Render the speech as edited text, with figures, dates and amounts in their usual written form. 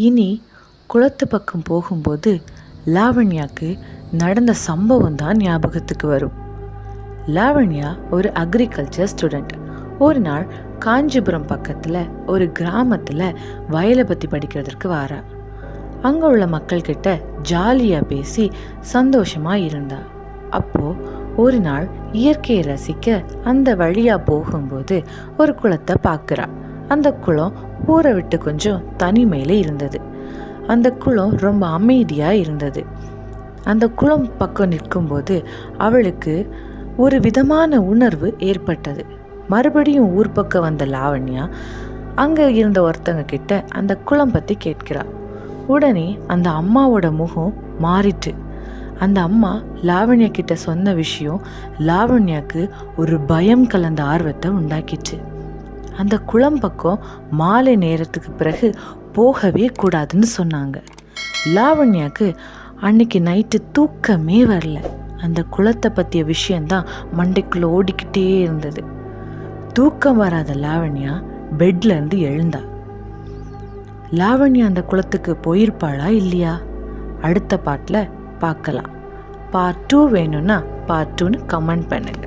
இனி குளத்து பக்கம் போகும்போது லாவண்யாவுக்கு நடந்த சம்பவம் தான் ஞாபகத்துக்கு வரும். லாவண்யா ஒரு அக்ரிகல்ச்சர் ஸ்டூடெண்ட். ஒரு நாள் காஞ்சிபுரம் பக்கத்தில் ஒரு கிராமத்தில் வயலை பற்றி படிக்கிறதுக்கு வாரா. அங்கே உள்ள மக்கள்கிட்ட ஜாலியாக பேசி சந்தோஷமாக இருந்தா. அப்போது ஒரு நாள் இயற்கையை ரசிக்க அந்த வழியாக போகும்போது ஒரு குளத்தை பார்க்குறா. அந்த குளம் ஊரை விட்டு கொஞ்சம் தனிமையில் இருந்தது. அந்த குளம் ரொம்ப அமைதியாக இருந்தது. அந்த குளம் பக்கம் நிற்கும்போது அவளுக்கு ஒரு விதமான உணர்வு ஏற்பட்டது. மறுபடியும் ஊர் பக்கம் வந்த லாவண்யா அங்கே இருந்த ஒருத்தங்க கிட்ட அந்த குளம் பற்றி கேட்கிறா. உடனே அந்த அம்மாவோட முகம் மாறிட்டு. அந்த அம்மா லாவண்யா கிட்ட சொன்ன விஷயம் லாவண்யாவுக்கு ஒரு பயம் கலந்த ஆர்வத்தை உண்டாக்கிச்சு. அந்த குளம் பக்கம் மாலை நேரத்துக்கு பிறகு போகவே கூடாதுன்னு சொன்னாங்க. லாவண்யாவுக்கு அன்னைக்கு நைட்டு தூக்கமே வரல. அந்த குளத்தை பற்றிய விஷயந்தான் மண்டைக்குள்ளே ஓடிக்கிட்டே இருந்தது. தூக்கம் வராத லாவண்யா பெட்லேருந்து எழுந்தா. லாவண்யா அந்த குளத்துக்கு போயிருப்பாளா இல்லையா? அடுத்த பாட்டில் பார்க்கலாம். பார்ட் 2 வேணும்னா பார்ட் 2ன்னு கமெண்ட் பண்ணுங்க.